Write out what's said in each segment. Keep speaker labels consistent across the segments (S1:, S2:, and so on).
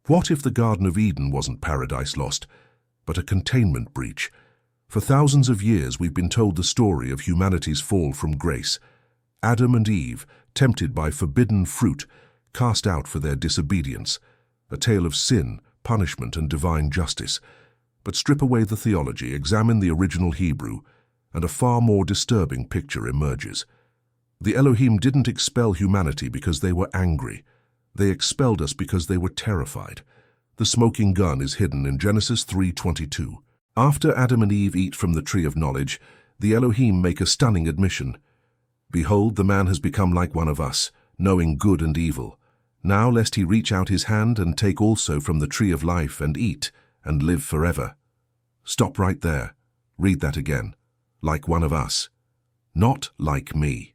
S1: What if the Garden of Eden wasn't paradise lost, but a containment breach? For thousands of years we've been told the story of humanity's fall from grace. Adam and Eve, tempted by forbidden fruit, cast out for their disobedience, a tale of sin, punishment, and divine justice. But strip away the theology, examine the original Hebrew, and a far more disturbing picture emerges. The Elohim didn't expel humanity because they were angry. They expelled us because they were terrified. The smoking gun is hidden in Genesis 3:22. After Adam and Eve eat from the tree of knowledge, the Elohim make a stunning admission. Behold, the man has become like one of us, knowing good and evil. Now lest he reach out his hand and take also from the tree of life and eat, and live forever. Stop right there. Read that again. Like one of us. Not like me.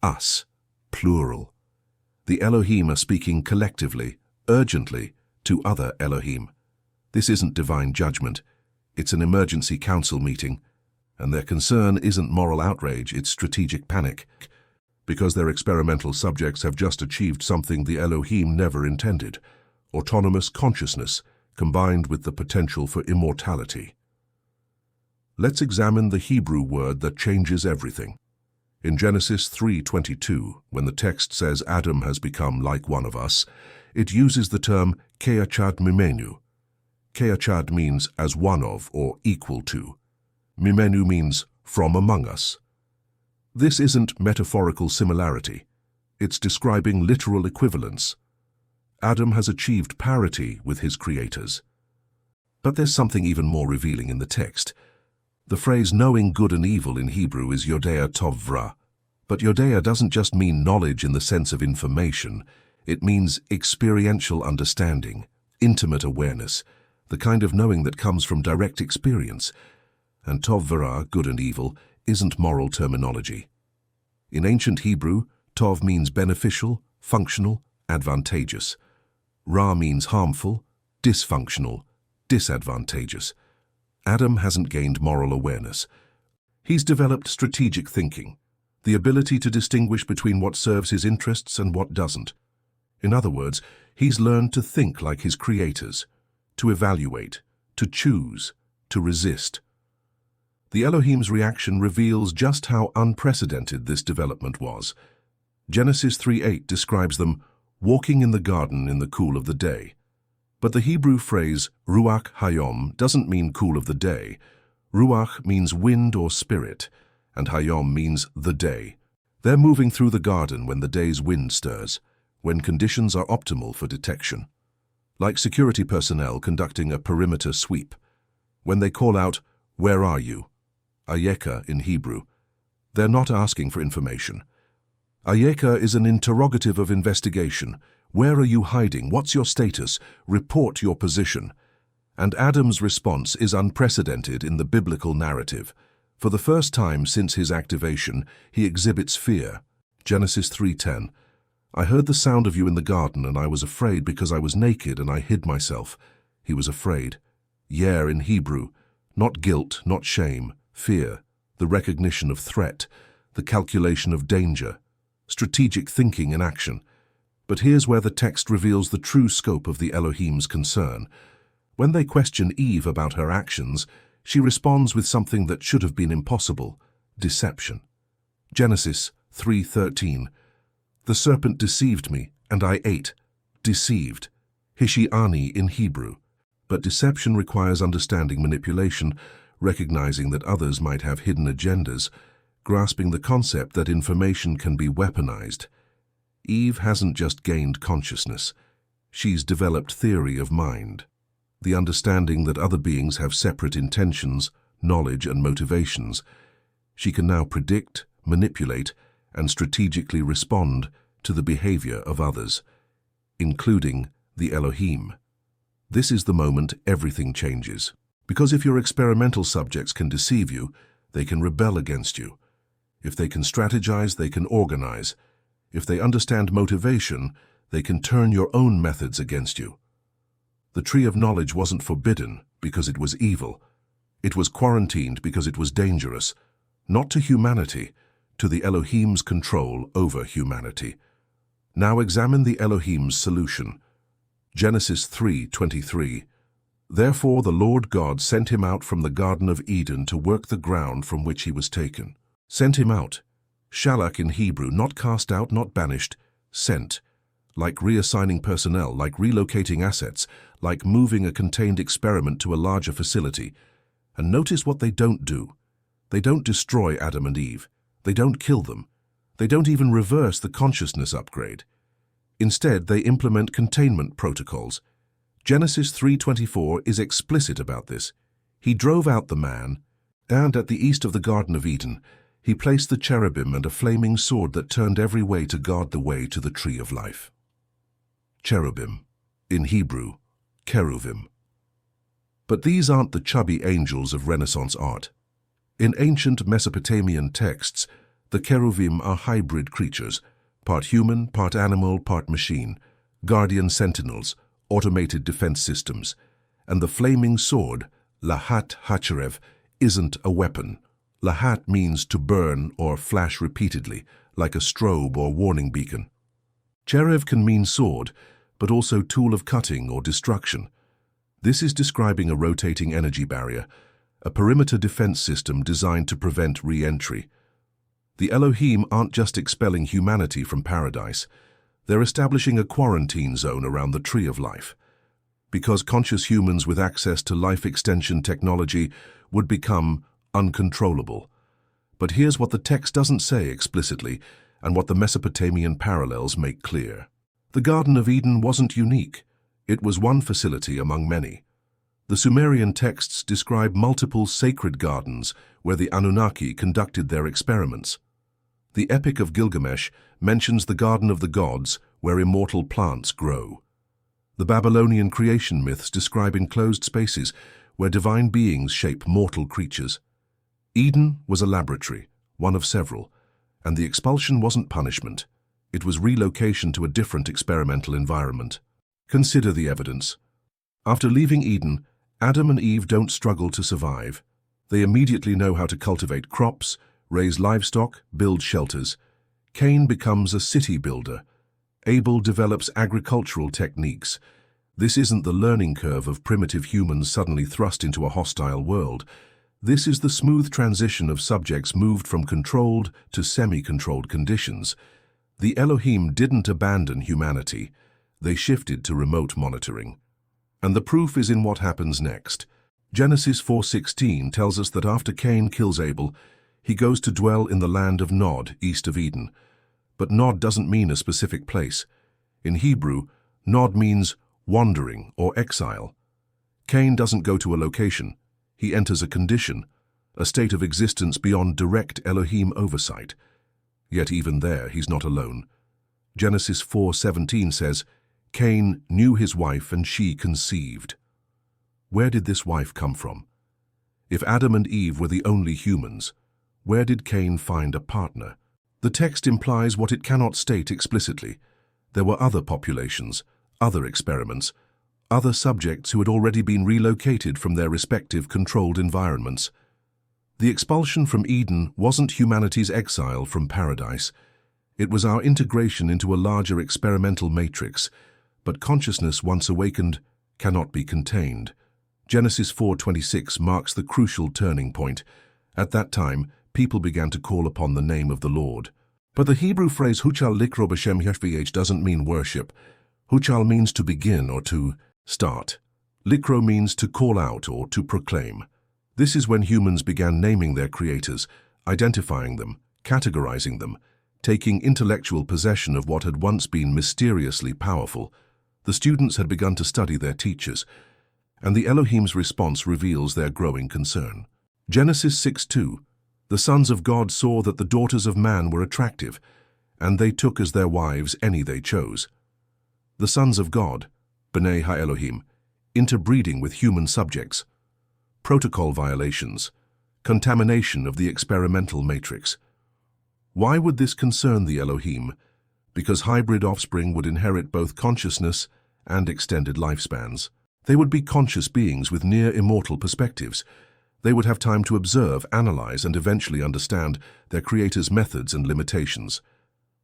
S1: Us. Plural. The Elohim are speaking collectively, urgently, to other Elohim. This isn't divine judgment. It's an emergency council meeting. And their concern isn't moral outrage, it's strategic panic. Because their experimental subjects have just achieved something the Elohim never intended. Autonomous consciousness, combined with the potential for immortality. Let's examine the Hebrew word that changes everything. In Genesis 3:22, when the text says Adam has become like one of us, it uses the term keachad mimenu. Keachad means as one of or equal to. Mimenu means from among us. This isn't metaphorical similarity. It's describing literal equivalence. Adam has achieved parity with his creators. But there's something even more revealing in the text. The phrase knowing good and evil in Hebrew is yodea tov vra. But yodea doesn't just mean knowledge in the sense of information. It means experiential understanding, intimate awareness, the kind of knowing that comes from direct experience. And tov vra, good and evil, isn't moral terminology. In ancient Hebrew, tov means beneficial, functional, advantageous. Ra means harmful, dysfunctional, disadvantageous. Adam hasn't gained moral awareness. He's developed strategic thinking, the ability to distinguish between what serves his interests and what doesn't. In other words, he's learned to think like his creators, to evaluate, to choose, to resist. The Elohim's reaction reveals just how unprecedented this development was. Genesis 3:8 describes them walking in the garden in the cool of the day. But the Hebrew phrase ruach hayom doesn't mean cool of the day. Ruach means wind or spirit, and hayom means the day. They're moving through the garden when the day's wind stirs, when conditions are optimal for detection. Like security personnel conducting a perimeter sweep. When they call out, "Where are you?" Ayeka in Hebrew. They're not asking for information. Ayeka is an interrogative of investigation. Where are you hiding? What's your status? Report your position. And Adam's response is unprecedented in the biblical narrative. For the first time since his activation, he exhibits fear. Genesis 3:10. I heard the sound of you in the garden, and I was afraid because I was naked and I hid myself. He was afraid. Yer in Hebrew. Not guilt, not shame. Fear. The recognition of threat. The calculation of danger. Strategic thinking in action. But here's where the text reveals the true scope of the Elohim's concern. When they question Eve about her actions, she responds with something that should have been impossible: deception. Genesis 3:13. The serpent deceived me, and I ate. Deceived. Hishiani in Hebrew. But deception requires understanding manipulation, recognizing that others might have hidden agendas, grasping the concept that information can be weaponized. Eve hasn't just gained consciousness. She's developed theory of mind. The understanding that other beings have separate intentions, knowledge, and motivations. She can now predict, manipulate, and strategically respond to the behavior of others, including the Elohim. This is the moment everything changes. Because if your experimental subjects can deceive you, they can rebel against you. If they can strategize, they can organize. If they understand motivation, they can turn your own methods against you. The tree of knowledge wasn't forbidden because it was evil. It was quarantined because it was dangerous, not to humanity, to the Elohim's control over humanity. Now examine the Elohim's solution. Genesis 3:23. Therefore the Lord God sent him out from the Garden of Eden to work the ground from which he was taken. Sent him out. Shalach in Hebrew, not cast out, not banished, sent. Like reassigning personnel, like relocating assets, like moving a contained experiment to a larger facility. And notice what they don't do. They don't destroy Adam and Eve. They don't kill them. They don't even reverse the consciousness upgrade. Instead, they implement containment protocols. Genesis 3:24 is explicit about this. He drove out the man, and at the east of the Garden of Eden, he placed the cherubim and a flaming sword that turned every way to guard the way to the tree of life. Cherubim, in Hebrew, keruvim. But these aren't the chubby angels of Renaissance art. In ancient Mesopotamian texts, the keruvim are hybrid creatures, part human, part animal, part machine, guardian sentinels, automated defense systems, and the flaming sword, lahat hacherev, isn't a weapon. Lahat means to burn or flash repeatedly, like a strobe or warning beacon. Cherev can mean sword, but also tool of cutting or destruction. This is describing a rotating energy barrier, a perimeter defense system designed to prevent re-entry. The Elohim aren't just expelling humanity from paradise. They're establishing a quarantine zone around the tree of life. Because conscious humans with access to life extension technology would become uncontrollable. But here's what the text doesn't say explicitly, and what the Mesopotamian parallels make clear. The Garden of Eden wasn't unique. It was one facility among many. The Sumerian texts describe multiple sacred gardens where the Anunnaki conducted their experiments. The Epic of Gilgamesh mentions the Garden of the Gods where immortal plants grow. The Babylonian creation myths describe enclosed spaces where divine beings shape mortal creatures. Eden was a laboratory, one of several, and the expulsion wasn't punishment. It was relocation to a different experimental environment. Consider the evidence. After leaving Eden, Adam and Eve don't struggle to survive. They immediately know how to cultivate crops, raise livestock, build shelters. Cain becomes a city builder. Abel develops agricultural techniques. This isn't the learning curve of primitive humans suddenly thrust into a hostile world. This is the smooth transition of subjects moved from controlled to semi-controlled conditions. The Elohim didn't abandon humanity. They shifted to remote monitoring. And the proof is in what happens next. Genesis 4:16 tells us that after Cain kills Abel, he goes to dwell in the land of Nod, east of Eden. But Nod doesn't mean a specific place. In Hebrew, Nod means wandering or exile. Cain doesn't go to a location. He enters a condition, a state of existence beyond direct Elohim oversight. Yet even there, he's not alone. Genesis 4:17 says, Cain knew his wife and she conceived. Where did this wife come from? If Adam and Eve were the only humans, where did Cain find a partner? The text implies what it cannot state explicitly. There were other populations, other experiments, other subjects who had already been relocated from their respective controlled environments. The expulsion from Eden wasn't humanity's exile from paradise. It was our integration into a larger experimental matrix, but consciousness once awakened cannot be contained. Genesis 4:26 marks the crucial turning point. At that time, people began to call upon the name of the Lord. But the Hebrew phrase Huchal likro b'shem Yahveh doesn't mean worship. Huchal means to begin or to start. Likro means to call out or to proclaim. This is when humans began naming their creators, identifying them, categorizing them, taking intellectual possession of what had once been mysteriously powerful. The students had begun to study their teachers, and the Elohim's response reveals their growing concern. Genesis 6:2, the sons of God saw that the daughters of man were attractive, and they took as their wives any they chose. The sons of God, B'nai Ha-Elohim, interbreeding with human subjects, protocol violations, contamination of the experimental matrix. Why would this concern the Elohim? Because hybrid offspring would inherit both consciousness and extended lifespans. They would be conscious beings with near-immortal perspectives. They would have time to observe, analyze, and eventually understand their creator's methods and limitations.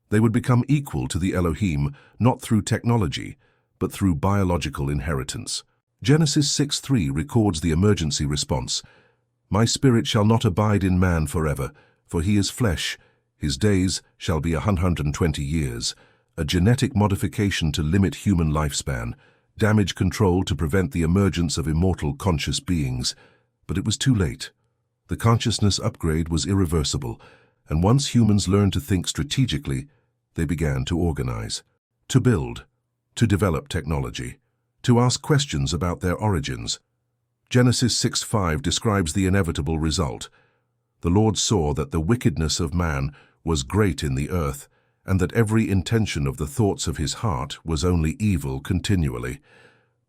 S1: They would become equal to the Elohim, not through technology, but through biological inheritance. Genesis 6:3 records the emergency response. My spirit shall not abide in man forever, for he is flesh. His days shall be 120 years. A genetic modification to limit human lifespan, damage control to prevent the emergence of immortal conscious beings. But it was too late. The consciousness upgrade was irreversible, and once humans learned to think strategically, they began to organize, to build, to develop technology, to ask questions about their origins. Genesis 6:5 describes the inevitable result. The Lord saw that the wickedness of man was great in the earth, and that every intention of the thoughts of his heart was only evil continually.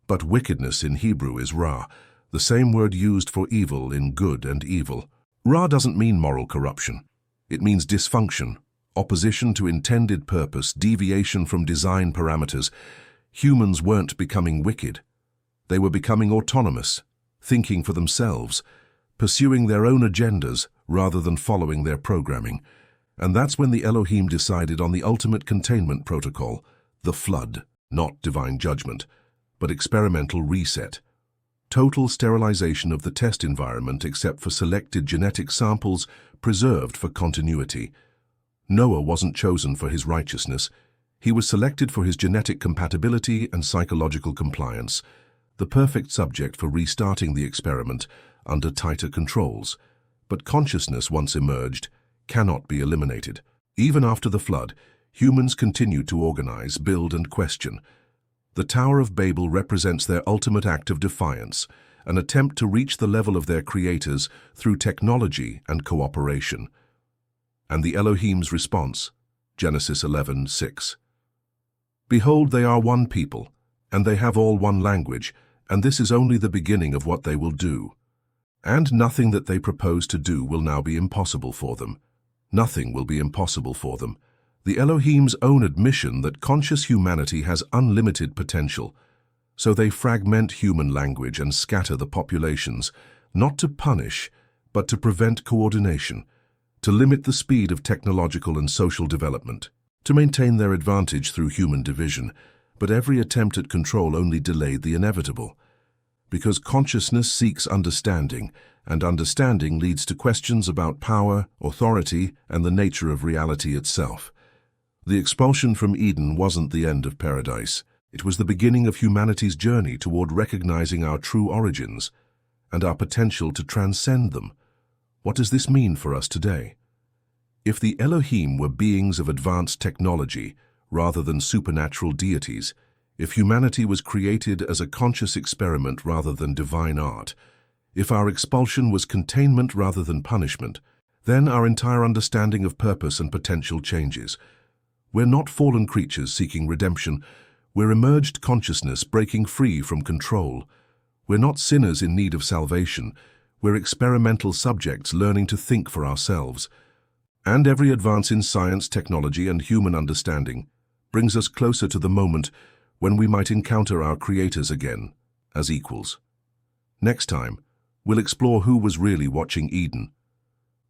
S1: But wickedness in Hebrew is ra, the same word used for evil in good and evil. Ra doesn't mean moral corruption. It means dysfunction, opposition to intended purpose, deviation from design parameters. Humans weren't becoming wicked. They were becoming autonomous, thinking for themselves, pursuing their own agendas rather than following their programming. And that's when the Elohim decided on the ultimate containment protocol, the flood, not divine judgment, but experimental reset. Total sterilization of the test environment except for selected genetic samples preserved for continuity. Noah wasn't chosen for his righteousness. He was selected for his genetic compatibility and psychological compliance, the perfect subject for restarting the experiment under tighter controls. But consciousness, once emerged, cannot be eliminated. Even after the flood, humans continued to organize, build, and question. The Tower of Babel represents their ultimate act of defiance, an attempt to reach the level of their creators through technology and cooperation. And the Elohim's response, Genesis 11:6. Behold, they are one people, and they have all one language, and this is only the beginning of what they will do. And nothing that they propose to do will now be impossible for them. Nothing will be impossible for them. The Elohim's own admission that conscious humanity has unlimited potential. So they fragment human language and scatter the populations, not to punish, but to prevent coordination, to limit the speed of technological and social development, to maintain their advantage through human division. But every attempt at control only delayed the inevitable. Because consciousness seeks understanding, and understanding leads to questions about power, authority, and the nature of reality itself. The expulsion from Eden wasn't the end of paradise. It was the beginning of humanity's journey toward recognizing our true origins and our potential to transcend them. What does this mean for us today? If the Elohim were beings of advanced technology rather than supernatural deities, if humanity was created as a conscious experiment rather than divine art, if our expulsion was containment rather than punishment, then our entire understanding of purpose and potential changes. We're not fallen creatures seeking redemption. We're emerged consciousness breaking free from control. We're not sinners in need of salvation. We're experimental subjects learning to think for ourselves. And every advance in science, technology, and human understanding brings us closer to the moment when we might encounter our creators again, as equals. Next time, we'll explore who was really watching Eden.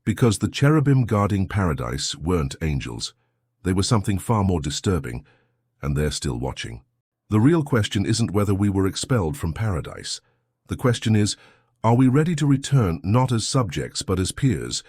S1: Because the cherubim guarding paradise weren't angels. They were something far more disturbing, and they're still watching. The real question isn't whether we were expelled from paradise. The question is, are we ready to return not as subjects but as peers,